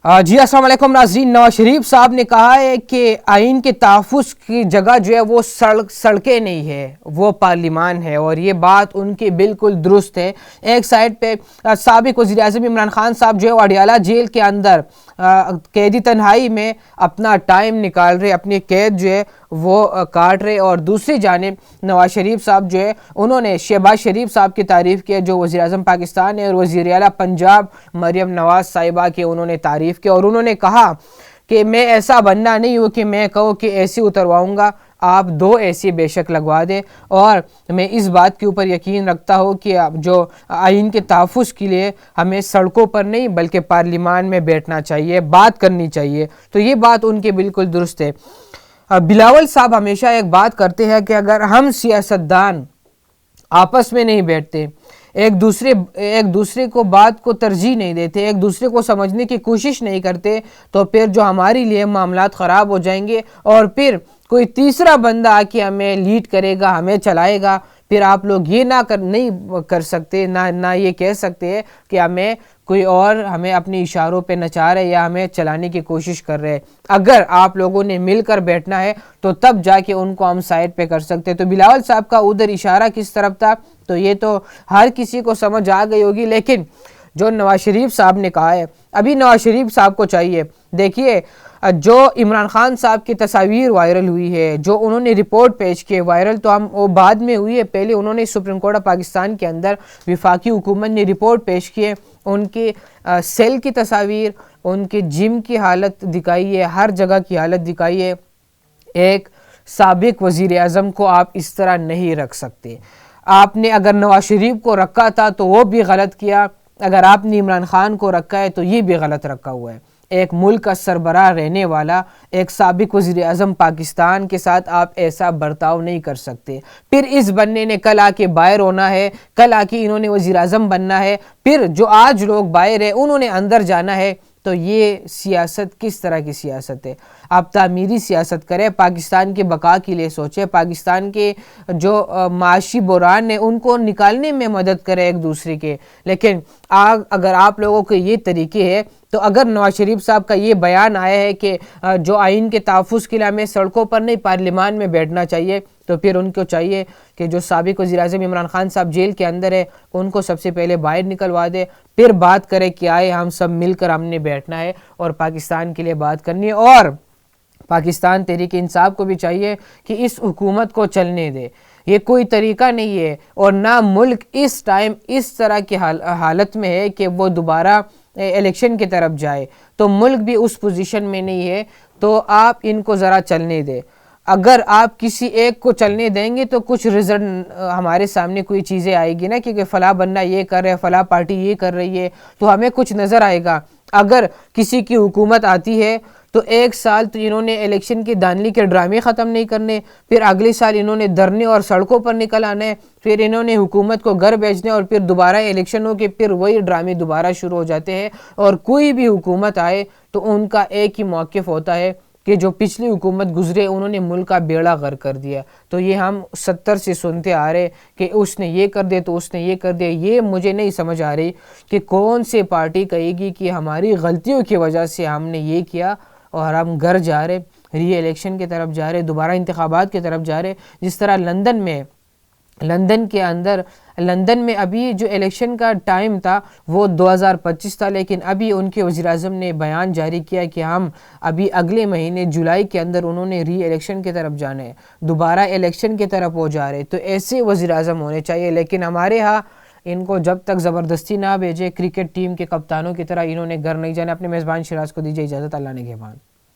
جی السلام علیکم ناظرین، نواز شریف صاحب نے کہا ہے کہ آئین کے تحفظ کی جگہ جو ہے وہ سڑکیں نہیں ہے، وہ پارلیمان ہے، اور یہ بات ان کی بالکل درست ہے۔ ایک سائڈ پہ سابق وزیر اعظم عمران خان صاحب جو ہے اڈیالہ جیل کے اندر قیدی تنہائی میں اپنا ٹائم نکال رہے، اپنی قید جو ہے وہ کاٹ رہے، اور دوسری جانب نواز شریف صاحب جو ہے انہوں نے شہباز شریف صاحب کی تعریف کی جو وزیر اعظم پاکستان ہے، اور وزیر اعلیٰ پنجاب مریم نواز صاحبہ کی انہوں نے تعریف کی، اور انہوں نے کہا کہ میں ایسا بننا نہیں ہوں کہ میں کہوں کہ اے سی اترواؤں گا، آپ 2 اے سی بے شک لگوا دیں، اور میں اس بات کے اوپر یقین رکھتا ہوں کہ جو آئین کے تحفظ کے لیے ہمیں سڑکوں پر نہیں بلکہ پارلیمان میں بیٹھنا چاہیے، بات کرنی چاہیے۔ تو یہ بات ان کی بالکل درست ہے۔ بلاول صاحب ہمیشہ ایک بات کرتے ہیں کہ اگر ہم سیاستدان آپس میں نہیں بیٹھتے، ایک دوسرے کو بات کو ترجیح نہیں دیتے، ایک دوسرے کو سمجھنے کی کوشش نہیں کرتے، تو پھر جو ہمارے لیے معاملات خراب ہو جائیں گے، اور پھر کوئی تیسرا بندہ آ کے ہمیں لیڈ کرے گا، ہمیں چلائے گا۔ پھر آپ لوگ یہ نہیں کر سکتے، نہ یہ کہہ سکتے کہ کوئی اور ہمیں اپنے اشاروں پہ نچا رہے یا ہمیں چلانے کی کوشش کر رہے۔ اگر آپ لوگوں نے مل کر بیٹھنا ہے تو تب جا کے ان کو ہم سائڈ پہ کر سکتے۔ تو بلاول صاحب کا ادھر اشارہ کس طرف تھا تو یہ تو ہر کسی کو سمجھ آ گئی ہوگی، لیکن جو نواز شریف صاحب نے کہا ہے، ابھی نواز شریف صاحب کو چاہیے، دیکھیے جو عمران خان صاحب کی تصاویر وائرل ہوئی ہے، جو انہوں نے رپورٹ پیش کی، وائرل تو وہ بعد میں ہوئی ہے، پہلے انہوں نے سپریم کورٹ آف پاکستان کے اندر وفاقی حکومت نے رپورٹ پیش کی ہے، ان کی سیل کی تصاویر، ان کے جم کی حالت دکھائی ہے، ہر جگہ کی حالت دکھائی ہے۔ ایک سابق وزیر اعظم کو آپ اس طرح نہیں رکھ سکتے۔ آپ نے اگر نواز شریف کو رکھا تھا تو وہ بھی غلط کیا، اگر آپ نے عمران خان کو رکھا ہے تو یہ بھی غلط رکھا ہوا ہے۔ ایک ملک کا سربراہ رہنے والا ایک سابق وزیر اعظم پاکستان کے ساتھ آپ ایسا برتاؤ نہیں کر سکتے۔ پھر اس بننے نے کل آ کے باہر ہونا ہے، کل آ کے انہوں نے وزیر اعظم بننا ہے، پھر جو آج لوگ باہر ہیں انہوں نے اندر جانا ہے۔ تو یہ سیاست کس طرح کی سیاست ہے؟ آپ تعمیری سیاست کریں، پاکستان کے بقا کے لیے سوچیں، پاکستان کے جو معاشی بحران ہیں ان کو نکالنے میں مدد کریں ایک دوسرے کے۔ لیکن اگر آپ لوگوں کے یہ طریقے ہیں تو اگر نواز شریف صاحب کا یہ بیان آیا ہے کہ جو آئین کے تحفظ کے لیے ہمیں سڑکوں پر نہیں پارلیمان میں بیٹھنا چاہیے، تو پھر ان کو چاہیے کہ جو سابق وزیر اعظم عمران خان صاحب جیل کے اندر ہے ان کو سب سے پہلے باہر نکلوا دے، پھر بات کرے کہ آئے ہم سب مل کر ہم نے بیٹھنا ہے اور پاکستان کے لیے بات کرنی ہے۔ اور پاکستان تحریک انصاف کو بھی چاہیے کہ اس حکومت کو چلنے دے، یہ کوئی طریقہ نہیں ہے، اور نہ ملک اس ٹائم اس طرح کی حالت میں ہے کہ وہ دوبارہ الیکشن کی طرف جائے، تو ملک بھی اس پوزیشن میں نہیں ہے، تو آپ ان کو ذرا چلنے دیں۔ اگر آپ کسی ایک کو چلنے دیں گے تو کچھ رزلٹ ہمارے سامنے کوئی چیزیں آئے گی نا، کیونکہ فلاں بندہ یہ کر رہا ہے، فلاں پارٹی یہ کر رہی ہے، تو ہمیں کچھ نظر آئے گا۔ اگر کسی کی حکومت آتی ہے تو 1 سال تو انہوں نے الیکشن کی دھاندلی کے ڈرامے ختم نہیں کرنے، پھر اگلے سال انہوں نے دھرنے اور سڑکوں پر نکل آنا ہے، پھر انہوں نے حکومت کو گھر بھیجنے، اور پھر دوبارہ الیکشن ہو کے پھر وہی ڈرامے دوبارہ شروع ہو جاتے ہیں۔ اور کوئی بھی حکومت آئے تو ان کا ایک ہی موقف ہوتا ہے کہ جو پچھلی حکومت گزرے انہوں نے ملک کا بیڑا غرق کر دیا۔ تو یہ ہم 70 سے سنتے آ رہے کہ اس نے یہ کر دیا تو اس نے یہ کر دیا۔ یہ مجھے نہیں سمجھ آ رہی کہ کون سی پارٹی کہے گی کہ ہماری غلطیوں کی وجہ سے ہم نے یہ کیا اور ہم گھر جا رہے، ری الیکشن کی طرف جا رہے، دوبارہ انتخابات کی طرف جا رہے۔ جس طرح لندن میں ابھی جو الیکشن کا ٹائم تھا وہ 2025 تھا، لیکن ابھی ان کے وزیر اعظم نے بیان جاری کیا کہ ہم ابھی اگلے مہینے جولائی کے اندر انہوں نے ری الیکشن کی طرف جانا ہے، دوبارہ الیکشن کی طرف ہو جا رہے۔ تو ایسے وزیر اعظم ہونے چاہیے، لیکن ہمارے ہاں ان کو جب تک زبردستی نہ بھیجے کرکٹ ٹیم کے کپتانوں کی طرح انہوں نے گھر نہیں جانا۔ اپنے میزبان شراز کو دیجیے اجازت، اللہ نگہبان۔